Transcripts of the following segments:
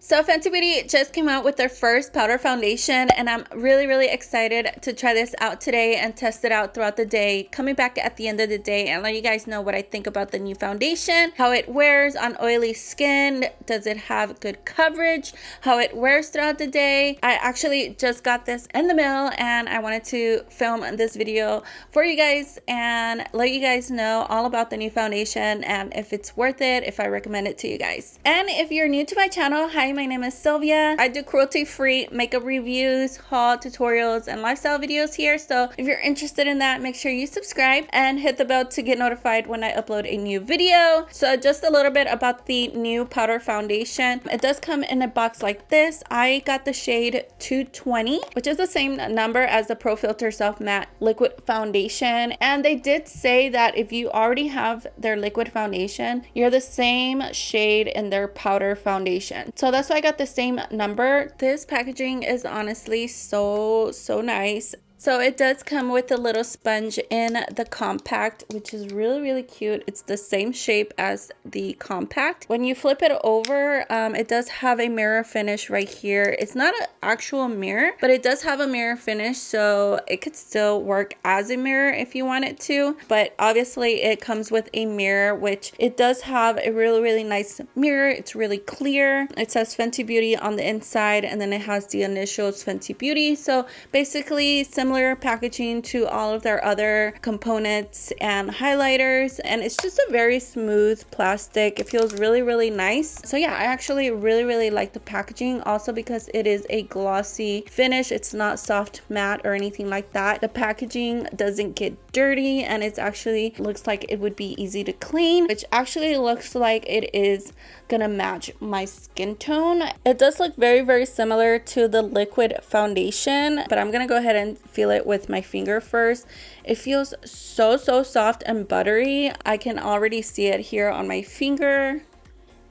So Fenty Beauty just came out with their first powder foundation, and I'm really excited to try this out today and test it out throughout the day, coming back at the end of the day and let you guys know what I think about the new foundation, how it wears on oily skin, does it have good coverage, how it wears throughout the day. I actually just got this in the mail and I wanted to film this video for you guys and let you guys know all about the new foundation and if it's worth it, if I recommend it to you guys. And if you're new to my channel, hi, my name is Sylvia. I do cruelty-free makeup reviews, haul tutorials, and lifestyle videos here. So if you're interested in that, make sure you subscribe and hit the bell to get notified when I upload a new video. So just a little bit about the new powder foundation. It does come in a box like this. I got the shade 220, which is the same number as the Pro Filt'r Self Matte Liquid Foundation. And they did say that if you already have their liquid foundation, you're the same shade in their powder foundation. So that's why I got the same number. This packaging is honestly so nice. So it does come with a little sponge in the compact, which is really cute. It's the same shape as the compact. When you flip it over, it does have a mirror finish right here. It's not an actual mirror, but it does have a mirror finish, so it could still work as a mirror if you want it to. But obviously it comes with a mirror, which it does have a really nice mirror. It's really clear. It says Fenty Beauty on the inside, and then it has the initials Fenty Beauty. So basically similar packaging to all of their other components and highlighters, and it's just a very smooth plastic. It feels really nice. So yeah, I actually really like the packaging, also because it is a glossy finish. It's not soft matte or anything like that. The packaging doesn't get dirty, and it's actually looks like it would be easy to clean, which actually looks like it is gonna match my skin tone. It does look very similar to the liquid foundation, but I'm gonna go ahead and feel it with my finger first. It feels so soft and buttery. I can already see it here on my finger.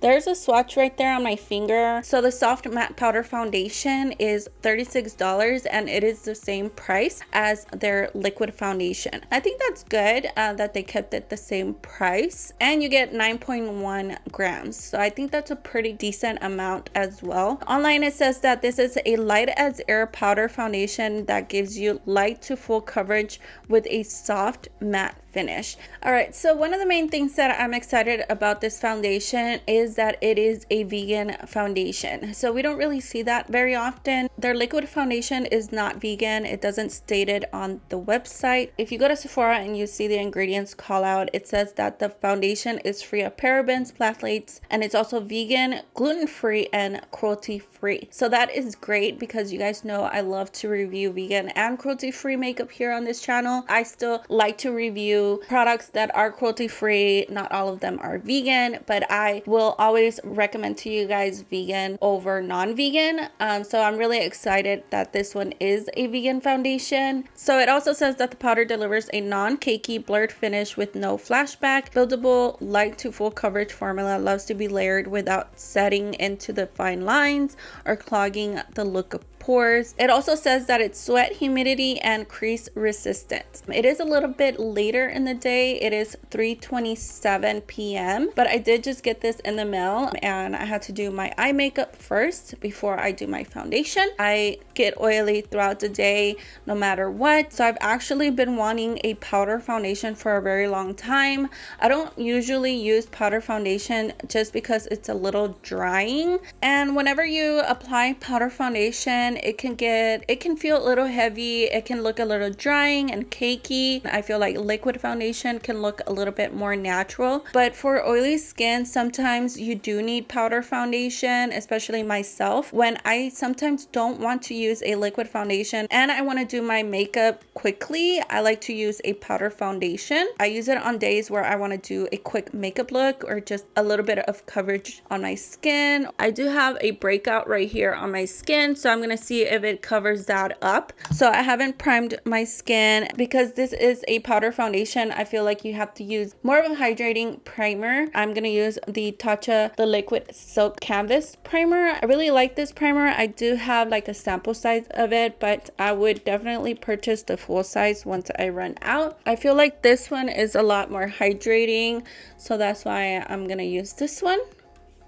There's a swatch right there on my finger. So the soft matte powder foundation is $36, and it is the same price as their liquid foundation. I think that's good that they kept it the same price, and you get 9.1 grams. So I think that's a pretty decent amount as well. Online it says that this is a light as air powder foundation that gives you light to full coverage with a soft matte finish. All right, so one of the main things that I'm excited about this foundation is that it is a vegan foundation. So we don't really see that very often. Their liquid foundation is not vegan. It doesn't state it on the website. If you go to Sephora and you see the ingredients call out, it says that the foundation is free of parabens, phthalates, and it's also vegan, gluten-free, and cruelty-free. So that is great because you guys know I love to review vegan and cruelty-free makeup here on this channel. I still like to review products that are cruelty-free. Not all of them are vegan, but I will always recommend to you guys vegan over non-vegan. So I'm really excited that this one is a vegan foundation. So it also says that the powder delivers a non-cakey blurred finish with no flashback, buildable, light to full coverage formula, loves to be layered without setting into the fine lines or clogging the look of pores. It also says that it's sweat, humidity, and crease resistant. It is a little bit later in the day. It is 3:27 p.m. but I did just get this in the mail, and I had to do my eye makeup first before I do my foundation. I get oily throughout the day no matter what, so I've actually been wanting a powder foundation for a very long time. I don't usually use powder foundation just because it's a little drying, and whenever you apply powder foundation, it can feel a little heavy. It can look a little drying and cakey. I feel like liquid foundation can look a little bit more natural, but for oily skin, sometimes you do need powder foundation, especially myself. When I sometimes don't want to use a liquid foundation and I want to do my makeup quickly, I like to use a powder foundation. I use it on days where I want to do a quick makeup look or just a little bit of coverage on my skin. I do have a breakout right here on my skin, so I'm going to see if it covers that up. So I haven't primed my skin because this is a powder foundation. I feel like you have to use more of a hydrating primer. I'm going to use the Tatcha, the liquid silk canvas primer. I really like this primer. I do have like a sample size of it, but I would definitely purchase the full size once I run out. I feel like this one is a lot more hydrating, so that's why I'm going to use this one.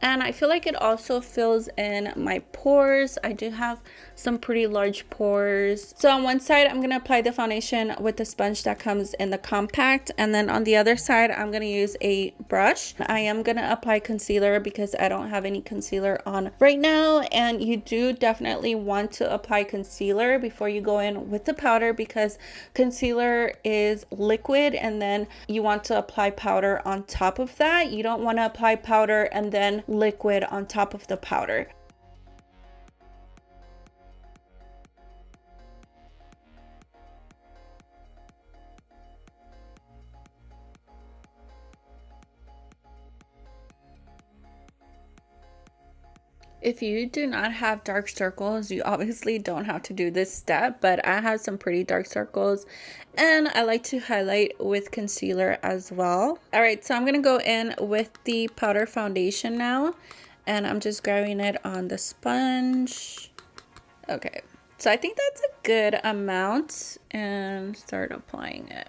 And I feel like it also fills in my pores. I do have some pretty large pores. So on one side, I'm going to apply the foundation with the sponge that comes in the compact. And then on the other side, I'm going to use a brush. I am going to apply concealer because I don't have any concealer on right now. And you do definitely want to apply concealer before you go in with the powder, because concealer is liquid and then you want to apply powder on top of that. You don't want to apply powder and then liquid on top of the powder. If you do not have dark circles, you obviously don't have to do this step, but I have some pretty dark circles and I like to highlight with concealer as well. All right, so I'm gonna go in with the powder foundation now, and I'm just grabbing it on the sponge. Okay, so I think that's a good amount, and start applying it.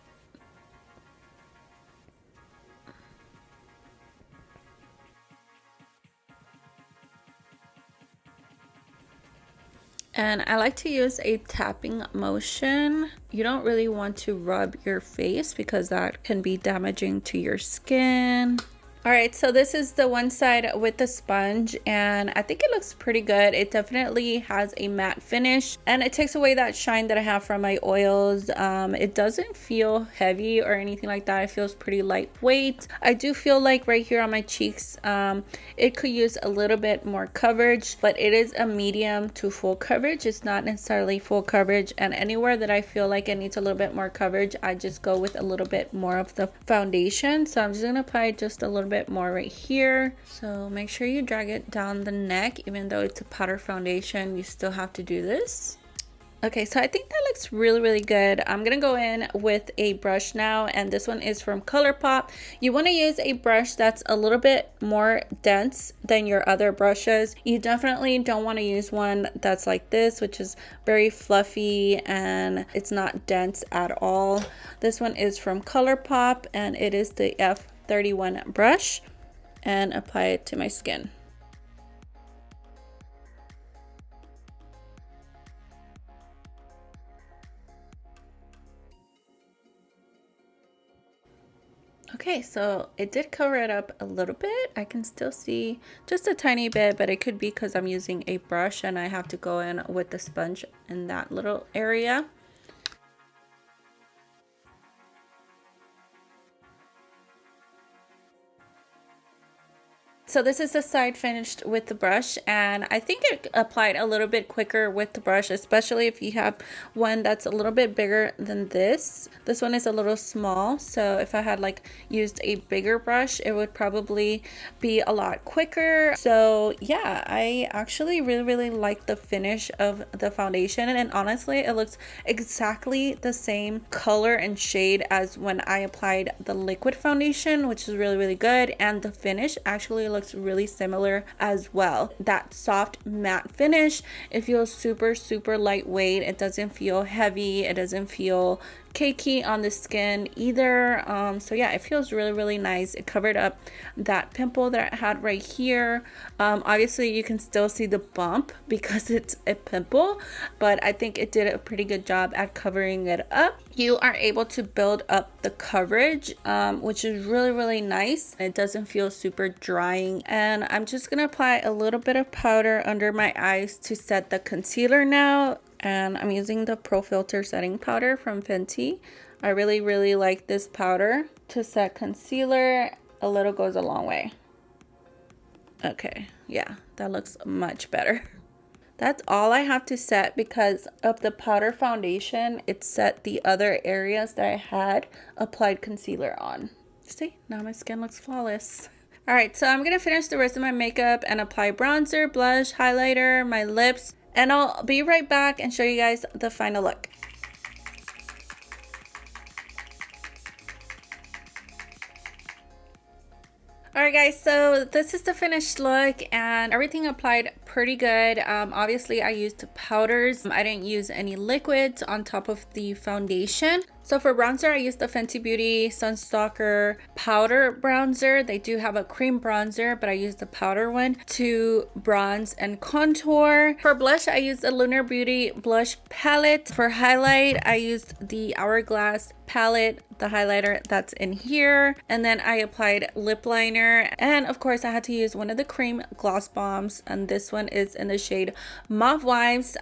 And I like to use a tapping motion. You don't really want to rub your face because that can be damaging to your skin. All right, so this is the one side with the sponge, and I think it looks pretty good. It definitely has a matte finish, and it takes away that shine that I have from my oils. It doesn't feel heavy or anything like that. It feels pretty lightweight. I do feel like right here on my cheeks, it could use a little bit more coverage, but it is a medium to full coverage. It's not necessarily full coverage, and anywhere that I feel like it needs a little bit more coverage, I just go with a little bit more of the foundation. So I'm just gonna apply just a little bit more right here. So make sure you drag it down the neck. Even though it's a powder foundation, you still have to do this. Okay, so I think that looks really good. I'm gonna go in with a brush now, and this one is from ColourPop. You want to use a brush that's a little bit more dense than your other brushes. You definitely don't want to use one that's like this, which is very fluffy and it's not dense at all. This one is from ColourPop, and it is the F31 brush, and apply it to my skin. Okay, so it did cover it up a little bit. I can still see just a tiny bit, but it could be because I'm using a brush and I have to go in with the sponge in that little area. So this is the side finished with the brush, and I think it applied a little bit quicker with the brush, especially if you have one that's a little bit bigger than this. This one is a little small, so if I had like used a bigger brush, it would probably be a lot quicker. So yeah, I actually really like the finish of the foundation, and honestly it looks exactly the same color and shade as when I applied the liquid foundation, which is really good, and the finish actually looks really similar as well. That soft matte finish, it feels super lightweight. It doesn't feel heavy, it doesn't feel cakey on the skin either. So yeah, it feels really nice. It covered up that pimple that I had right here. Obviously you can still see the bump because it's a pimple, but I think it did a pretty good job at covering it up. You are able to build up the coverage, which is really nice. It doesn't feel super drying. And I'm just gonna apply a little bit of powder under my eyes to set the concealer now. And I'm using the Pro Filt'r setting powder from Fenty. I really like this powder to set concealer. A little goes a long way. Okay, yeah, that looks much better. That's all I have to set because of the powder foundation. It set the other areas that I had applied concealer on. See, now my skin looks flawless. All right, so I'm gonna finish the rest of my makeup and apply bronzer, blush, highlighter, my lips, and I'll be right back and show you guys the final look. Alright guys, so this is the finished look and everything applied pretty good. Obviously I used powders. I didn't use any liquids on top of the foundation. So for bronzer, I used the Fenty Beauty Stalk'r powder bronzer. They do have a cream bronzer, but I used the powder one to bronze and contour. For blush, I used the LUNAR Beauty blush palette. For highlight, I used the Hourglass palette, the highlighter that's in here, and then I applied lip liner, and of course I had to use one of the cream gloss bombs, and this one is in the shade Mauve.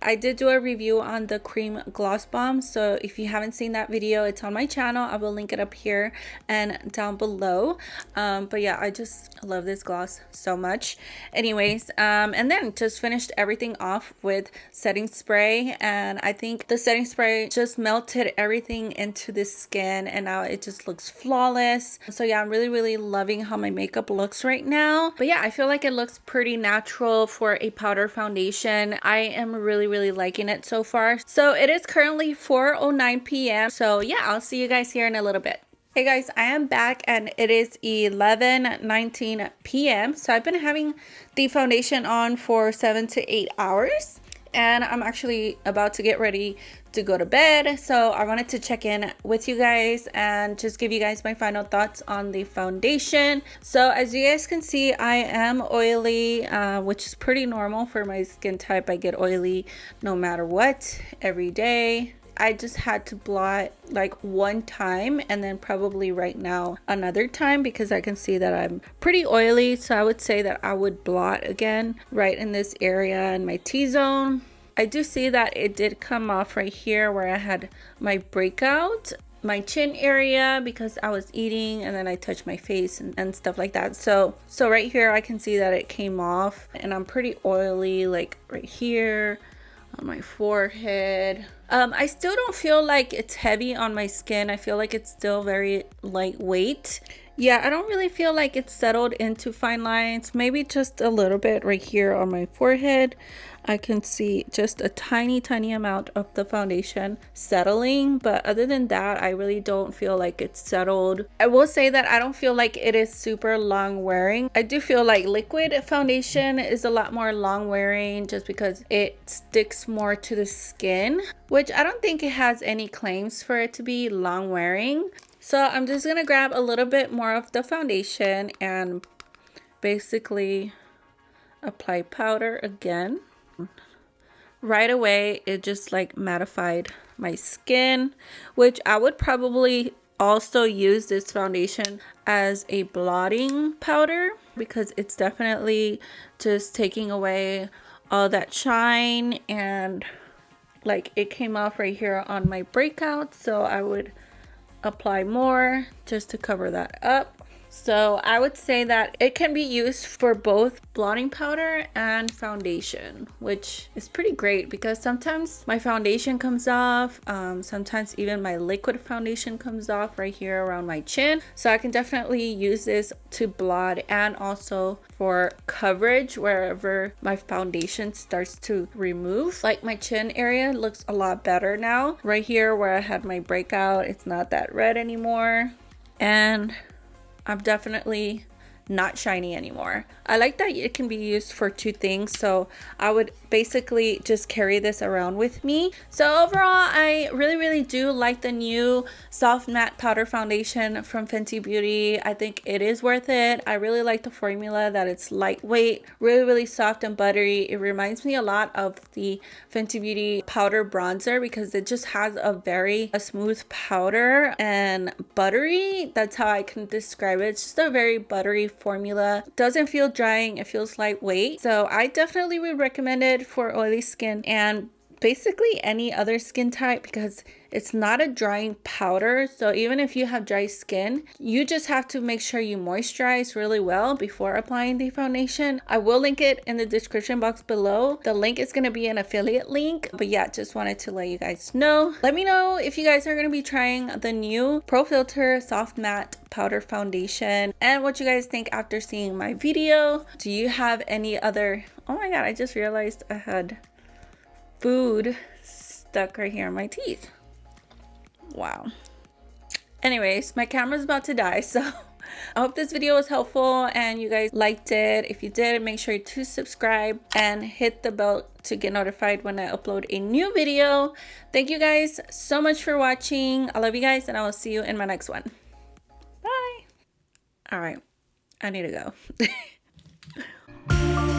I did do a review on the cream gloss bomb, so if you haven't seen that video, it's on my channel. I will link it up here and down below. But yeah, I just love this gloss so much. Anyways, and then just finished everything off with setting spray, and I think the setting spray just melted everything into this skin, and now it just looks flawless. So yeah, I'm really loving how my makeup looks right now. But yeah, I feel like it looks pretty natural for a powder foundation. I am really liking it so far. So it is currently 4:09 p.m. so yeah, I'll see you guys here in a little bit. Hey guys, I am back and it is 11:19 p.m. so I've been having the foundation on for 7 to 8 hours, and I'm actually about to get ready to go to bed. So I wanted to check in with you guys and just give you guys my final thoughts on the foundation. So as you guys can see, I am oily, which is pretty normal for my skin type. I get oily no matter what, every day. I just had to blot like one time, and then probably right now another time, because I can see that I'm pretty oily. So I would say that I would blot again right in this area in my T-zone. I do see that it did come off right here where I had my breakout, my chin area, because I was eating and then I touched my face and stuff like that. So right here I can see that it came off, and I'm pretty oily like right here on my forehead. I still don't feel like it's heavy on my skin. I feel like it's still very lightweight. Yeah, I don't really feel like it's settled into fine lines. Maybe just a little bit right here on my forehead. I can see just a tiny amount of the foundation settling, but other than that, I really don't feel like it's settled. I will say that I don't feel like it is super long wearing. I do feel like liquid foundation is a lot more long wearing just because it sticks more to the skin, which I don't think it has any claims for it to be long wearing. So I'm just gonna grab a little bit more of the foundation and basically apply powder again. Right away it just like mattified my skin, which I would probably also use this foundation as a blotting powder, because it's definitely just taking away all that shine, and like it came off right here on my breakout, so I would apply more just to cover that up. So I would say that it can be used for both blotting powder and foundation, which is pretty great because sometimes my foundation comes off, sometimes even my liquid foundation comes off right here around my chin. So I can definitely use this to blot and also for coverage wherever my foundation starts to remove. Like my chin area looks a lot better now. Right here where I had my breakout, it's not that red anymore, and I'm definitely not shiny anymore. I like that it can be used for two things, so I would basically just carry this around with me. So overall, I really do like the new soft matte powder foundation from Fenty Beauty. I think it is worth it. I really like the formula, that it's lightweight, really soft and buttery. It reminds me a lot of the Fenty Beauty powder bronzer because it just has a smooth powder and buttery. That's how I can describe it. It's just a very buttery formula. Doesn't feel drying, it feels lightweight. So I definitely would recommend it for oily skin and basically any other skin type, because it's not a drying powder. So even if you have dry skin, you just have to make sure you moisturize really well before applying the foundation. I will link it in the description box below. The link is going to be an affiliate link, but yeah, just wanted to let you guys know. Let me know if you guys are going to be trying the new Pro Filt'r soft matte powder foundation and what you guys think after seeing my video. Do you have any other... Oh my god, I just realized I had food stuck right here in my teeth. Wow. Anyways, my camera's about to die, so I hope this video was helpful and you guys liked it. If you did, make sure to subscribe and hit the bell to get notified when I upload a new video. Thank you guys so much for watching. I love you guys, and I will see you in my next one. Bye. All right, I need to go.